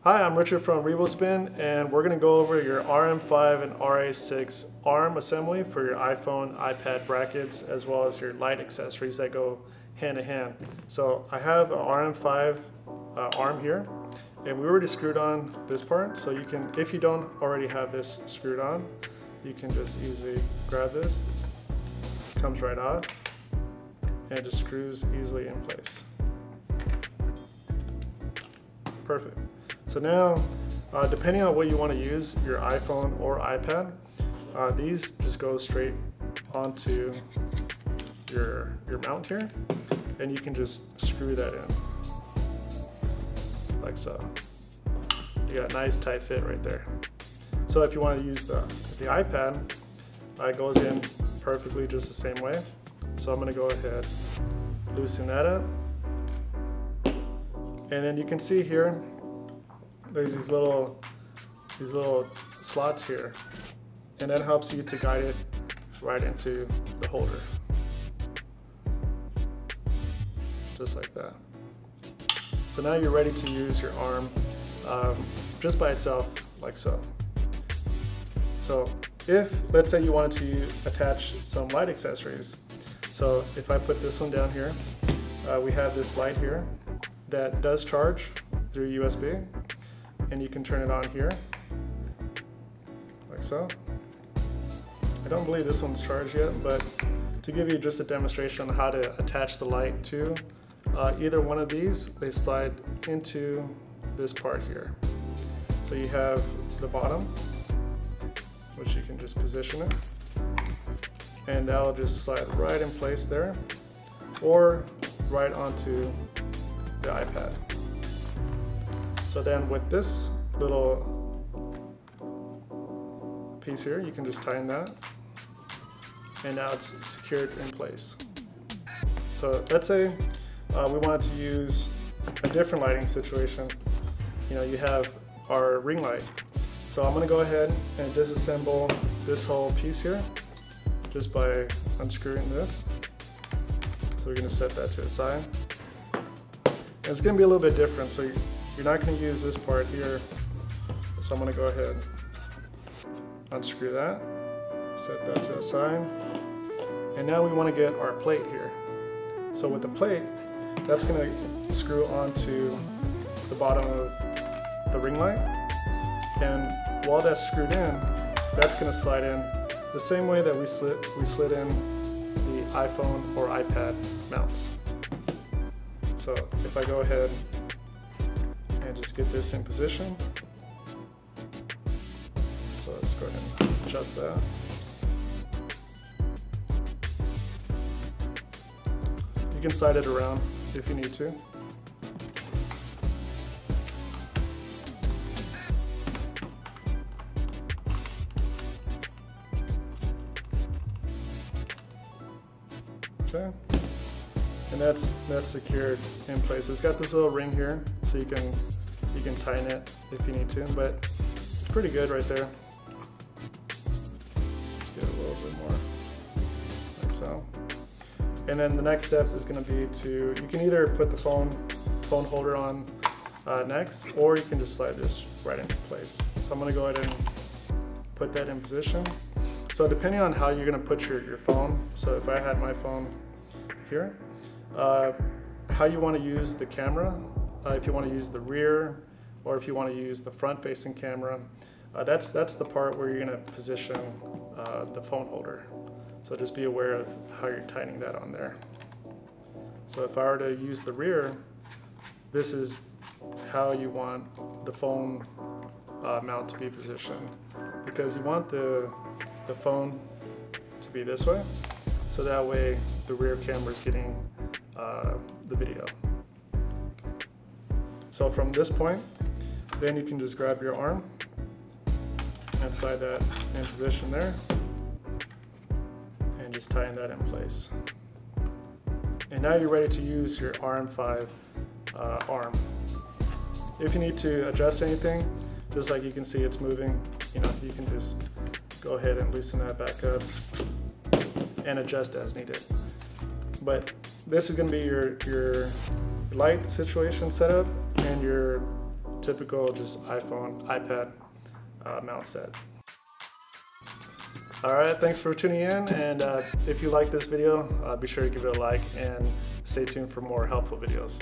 Hi, I'm Richard from RevoSpin, and we're going to go over your RM-5 and RA-6 arm assembly for your iPhone, iPad brackets, as well as your light accessories that go hand in hand. So I have an RM-5 arm here, and we already screwed on this part. So you can, if you don't already have this screwed on, you can just easily grab this. It comes right off, and it just screws easily in place. Perfect. So now, depending on what you want to use, your iPhone or iPad, these just go straight onto your mount here, and you can just screw that in, like so. You got a nice tight fit right there. So if you want to use the iPad, it goes in perfectly just the same way. So I'm going to go ahead, loosen that up, and then you can see here, there's these little slots here, and that helps you to guide it right into the holder, just like that. So now you're ready to use your arm just by itself, like so. So if, let's say you wanted to attach some light accessories, so if I put this one down here, we have this light here that does charge through USB. And you can turn it on here, like so. I don't believe this one's charged yet, but to give you just a demonstration on how to attach the light to either one of these, they slide into this part here. So you have the bottom, which you can just position it, and that'll just slide right in place there, or right onto the iPad. So then with this little piece here, you can just tighten that, and now it's secured in place. So let's say we wanted to use a different lighting situation. You know, you have our ring light. So I'm gonna go ahead and disassemble this whole piece here just by unscrewing this. So we're gonna set that to the side. And it's gonna be a little bit different. So you're not going to use this part here, so I'm going to go ahead, unscrew that, set that to the side, and now we want to get our plate here. So with the plate, that's going to screw onto the bottom of the ring light, and while that's screwed in, that's going to slide in the same way that we slid in the iPhone or iPad mounts. So if I go ahead and just get this in position. So let's go ahead and adjust that. You can slide it around if you need to. Okay. And that's secured in place. It's got this little ring here, so you can tighten it if you need to, but it's pretty good right there. Let's get a little bit more, like so. And then the next step is going to be you can either put the phone holder on next, or you can just slide this right into place. So I'm going to go ahead and put that in position. So depending on how you're going to put your phone, so if I had my phone here, how you want to use the camera, if you want to use the rear, or if you want to use the front-facing camera, that's the part where you're going to position the phone holder. So just be aware of how you're tightening that on there. So if I were to use the rear, this is how you want the phone mount to be positioned, because you want the phone to be this way, so that way the rear camera is getting the video. So from this point, then you can just grab your arm and slide that in position there, and just tighten that in place. And now you're ready to use your RM-5 arm. If you need to adjust anything, just like you can see it's moving, you know, you can just go ahead and loosen that back up and adjust as needed. But this is going to be your light situation setup and your typical just iPhone, iPad mount set. Alright, thanks for tuning in, and if you like this video, be sure to give it a like and stay tuned for more helpful videos.